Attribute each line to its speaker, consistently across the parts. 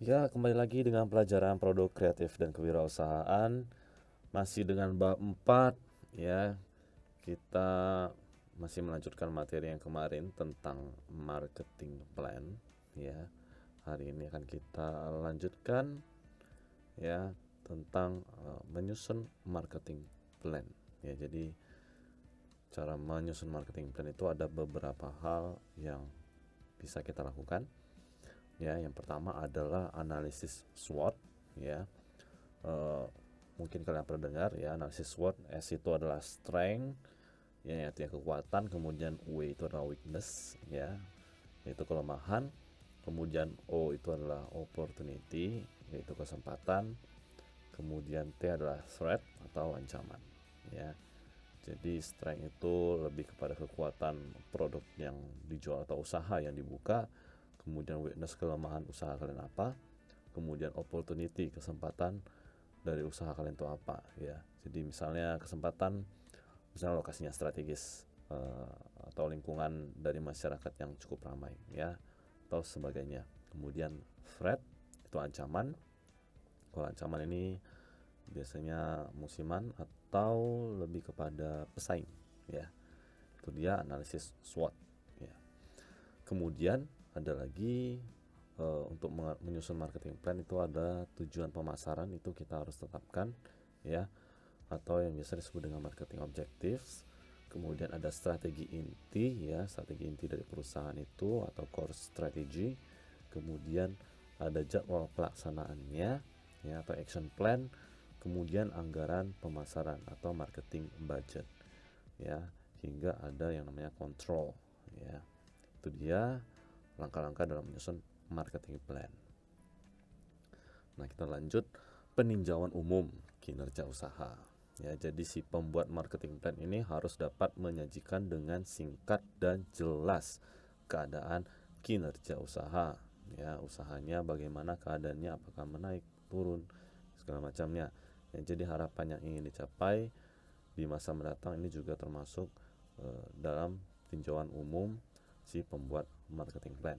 Speaker 1: Ya, kembali lagi dengan pelajaran produk kreatif dan kewirausahaan. Masih dengan bab 4 ya. Kita masih melanjutkan materi yang kemarin tentang marketing plan ya. Hari ini akan kita lanjutkan ya tentang menyusun marketing plan. Ya, jadi cara menyusun marketing plan itu ada beberapa hal yang bisa kita lakukan. Ya, yang pertama adalah analisis SWOT ya. Eh, Mungkin kalian pernah dengar ya, analisis SWOT. S itu adalah strength ya, yaitu kekuatan, kemudian W itu adalah weakness ya, yaitu kelemahan, kemudian O itu adalah opportunity, yaitu kesempatan, kemudian T adalah threat atau ancaman ya. Jadi strength itu lebih kepada kekuatan produk yang dijual atau usaha yang dibuka, kemudian weakness kelemahan usaha kalian apa, kemudian opportunity kesempatan dari usaha kalian itu apa ya. Jadi misalnya kesempatan, misalnya lokasinya strategis, atau lingkungan dari masyarakat yang cukup ramai ya, atau sebagainya. Kemudian threat itu ancaman. Kalau ancaman ini biasanya musiman atau lebih kepada pesaing ya. Itu dia analisis SWOT ya. Kemudian ada lagi, untuk menyusun marketing plan itu ada tujuan pemasaran, itu kita harus tetapkan ya, atau yang biasa disebut dengan marketing objectives. Kemudian ada strategi inti ya, strategi inti dari perusahaan itu atau core strategy. Kemudian ada jadwal pelaksanaannya ya, atau action plan. Kemudian anggaran pemasaran atau marketing budget ya, hingga ada yang namanya control ya. Itu dia langkah-langkah dalam menyusun marketing plan. Nah, kita lanjut peninjauan umum kinerja usaha. Ya, jadi si pembuat marketing plan ini harus dapat menyajikan dengan singkat dan jelas keadaan kinerja usaha. Ya, usahanya bagaimana keadaannya, apakah menaik, turun, segala macamnya. Ya, jadi harapan yang ingin dicapai di masa mendatang ini juga termasuk dalam tinjauan umum si pembuat marketing plan.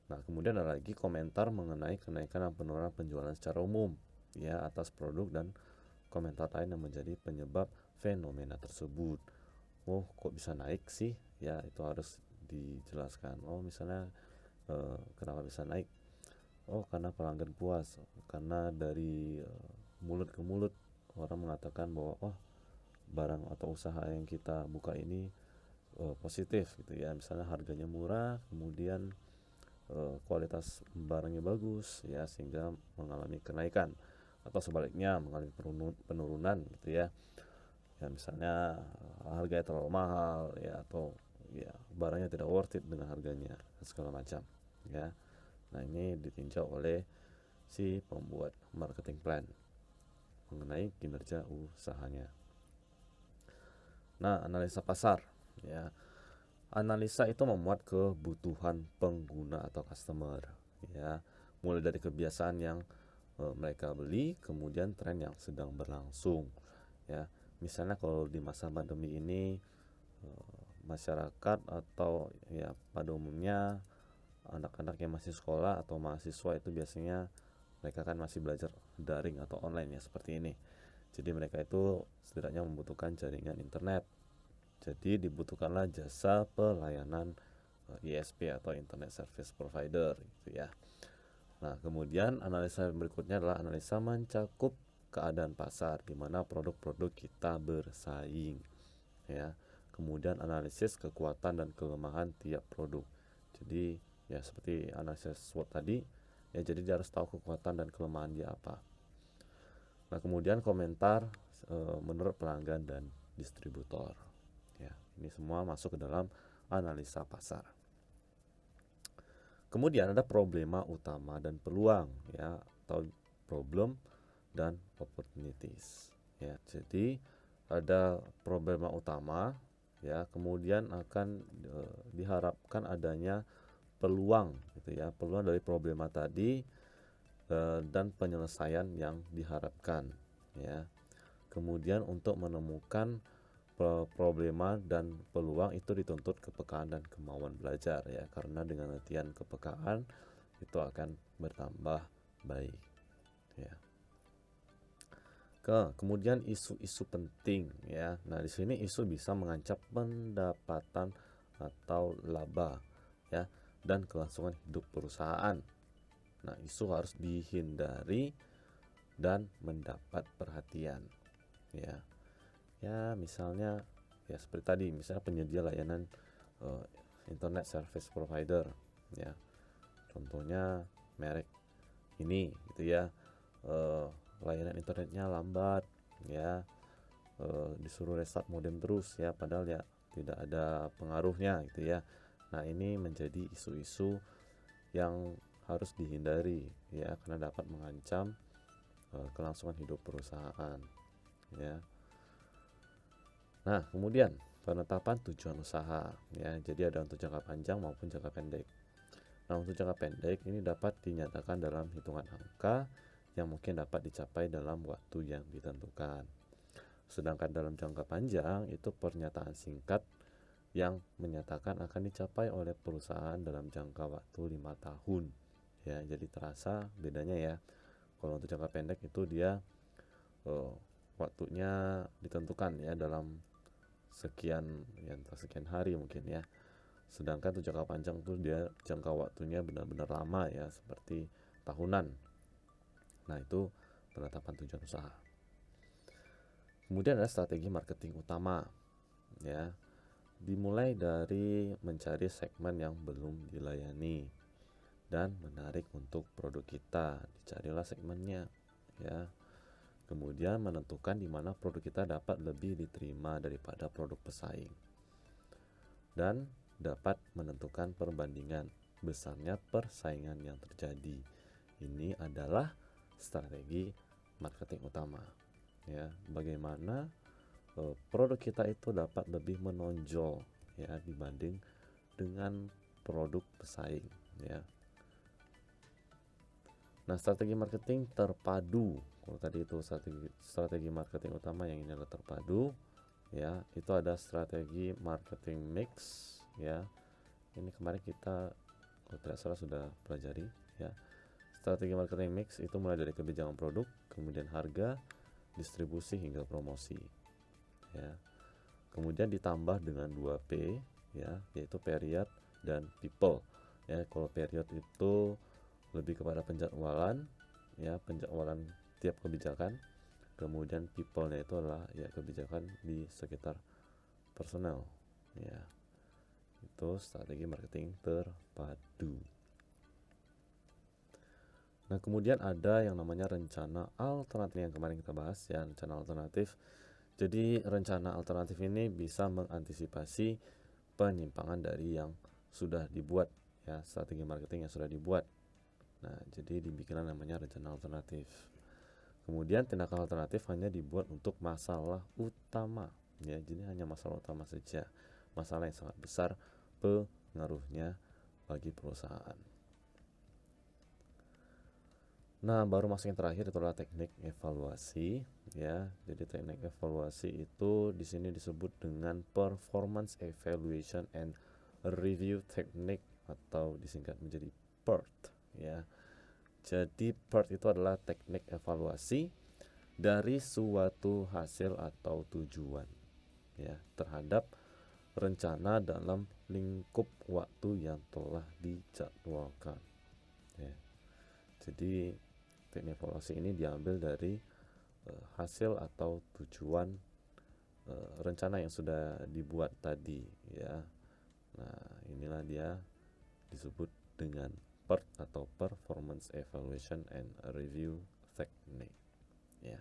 Speaker 1: Nah, kemudian ada lagi komentar mengenai kenaikan dan penurunan penjualan secara umum ya atas produk, dan komentar lain yang menjadi penyebab fenomena tersebut. Oh, kok bisa naik sih? Ya, itu harus dijelaskan. Oh, misalnya kenapa bisa naik? Oh, karena pelanggan puas. Karena dari mulut ke mulut orang mengatakan bahwa oh, barang atau usaha yang kita buka ini positif gitu ya. Misalnya harganya murah, kemudian kualitas barangnya bagus ya, sehingga mengalami kenaikan, atau sebaliknya mengalami penurunan gitu ya. Ya, misalnya harganya terlalu mahal ya, atau ya barangnya tidak worth it dengan harganya segala macam ya. Nah, ini ditinjau oleh si pembuat marketing plan mengenai kinerja usahanya. Nah, analisa pasar ya. Analisa itu memuat kebutuhan pengguna atau customer ya, mulai dari kebiasaan yang mereka beli, kemudian tren yang sedang berlangsung ya. Misalnya kalau di masa pandemi ini, masyarakat atau ya pada umumnya anak-anak yang masih sekolah atau mahasiswa itu biasanya mereka kan masih belajar daring atau online ya, seperti ini. Jadi mereka itu setidaknya membutuhkan jaringan internet. Jadi dibutuhkanlah jasa pelayanan ISP atau Internet Service Provider gitu ya. Nah, kemudian analisa berikutnya adalah analisa mencakup keadaan pasar di mana produk-produk kita bersaing ya. Kemudian analisis kekuatan dan kelemahan tiap produk. Jadi ya seperti analisis SWOT tadi ya, jadi dia harus tahu kekuatan dan kelemahan dia apa. Nah, kemudian komentar menurut pelanggan dan distributor. Ya, ini semua masuk ke dalam analisa pasar. Kemudian ada problema utama dan peluang ya, atau problem dan opportunities ya. Jadi ada problema utama ya, kemudian akan diharapkan adanya peluang gitu ya, peluang dari problema tadi dan penyelesaian yang diharapkan ya. Kemudian untuk menemukan problema dan peluang itu dituntut kepekaan dan kemauan belajar ya, karena dengan latihan kepekaan itu akan bertambah baik, ya. Kemudian isu-isu penting, ya. Nah, di sini isu bisa mengancam pendapatan atau laba, ya, dan kelangsungan hidup perusahaan. Nah, isu harus dihindari dan mendapat perhatian, ya. Ya, misalnya ya seperti tadi, misalnya penyedia layanan internet service provider, ya. Contohnya merek ini gitu ya, layanan internetnya lambat, ya, disuruh restart modem terus, ya, padahal ya tidak ada pengaruhnya gitu ya. Nah, ini menjadi isu-isu yang harus dihindari, ya, karena dapat mengancam kelangsungan hidup perusahaan, ya. Nah, kemudian penetapan tujuan usaha, ya. Jadi ada untuk jangka panjang maupun jangka pendek. Nah, untuk jangka pendek ini dapat dinyatakan dalam hitungan angka yang mungkin dapat dicapai dalam waktu yang ditentukan. Sedangkan dalam jangka panjang itu pernyataan singkat yang menyatakan akan dicapai oleh perusahaan dalam jangka waktu 5 tahun. Ya, jadi terasa bedanya ya. Kalau untuk jangka pendek itu dia waktunya ditentukan ya dalam sekian hari mungkin ya. Sedangkan untuk jangka panjang tuh dia jangka waktunya benar-benar lama ya, seperti tahunan. Nah, itu penetapan tujuan usaha. Kemudian ada strategi marketing utama, ya. Dimulai dari mencari segmen yang belum dilayani dan menarik untuk produk kita. Dicarilah segmennya, ya. Kemudian menentukan di mana produk kita dapat lebih diterima daripada produk pesaing. Dan dapat menentukan perbandingan besarnya persaingan yang terjadi. Ini adalah strategi marketing utama, ya. Bagaimana produk kita itu dapat lebih menonjol ya dibanding dengan produk pesaing, ya. Nah, strategi marketing terpadu, kalau tadi itu strategi marketing utama, yang ini adalah terpadu, ya. Itu ada strategi marketing mix, ya. Ini kemarin kita kalau tidak salah sudah pelajari, ya. Strategi marketing mix itu mulai dari kebijakan produk, kemudian harga, distribusi hingga promosi, ya. Kemudian ditambah dengan 2P, ya, yaitu period dan people, ya. Kalau period itu lebih kepada penjadwalan, ya, penjadwalan tiap kebijakan. Kemudian people-nya itu adalah ya kebijakan di sekitar personal, ya. Itu strategi marketing terpadu. Nah, kemudian ada yang namanya rencana alternatif yang kemarin kita bahas, ya, rencana alternatif. Jadi rencana alternatif ini bisa mengantisipasi penyimpangan dari yang sudah dibuat, ya, strategi marketing yang sudah dibuat. Nah, jadi dibikinlah namanya rencana alternatif. Kemudian tindakan alternatif hanya dibuat untuk masalah utama, ya. Jadi hanya masalah utama saja, masalah yang sangat besar pengaruhnya bagi perusahaan. Nah, baru masuk yang terakhir, itu adalah teknik evaluasi, ya. Jadi teknik evaluasi itu di sini disebut dengan performance evaluation and review technique, atau disingkat menjadi PERT, ya. Jadi PERT itu adalah teknik evaluasi dari suatu hasil atau tujuan, ya, terhadap rencana dalam lingkup waktu yang telah dijadwalkan, ya. Jadi teknik evaluasi ini diambil dari hasil atau tujuan rencana yang sudah dibuat tadi, ya. Nah, inilah dia disebut dengan PERT atau Performance Evaluation and Review Technique, ya.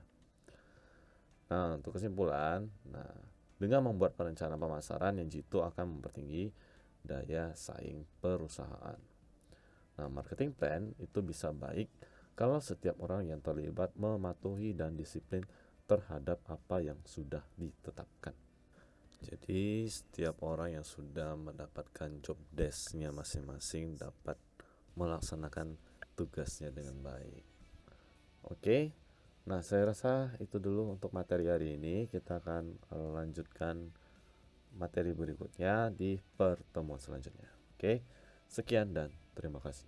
Speaker 1: Nah, untuk kesimpulan, nah, dengan membuat perencanaan pemasaran yang jitu akan mempertinggi daya saing perusahaan. Nah, marketing plan itu bisa baik kalau setiap orang yang terlibat mematuhi dan disiplin terhadap apa yang sudah ditetapkan. Jadi setiap orang yang sudah mendapatkan job desk-nya masing-masing dapat melaksanakan tugasnya dengan baik. Oke. Nah, saya rasa itu dulu untuk materi hari ini. Kita akan lanjutkan materi berikutnya di pertemuan selanjutnya. Oke. Sekian dan terima kasih.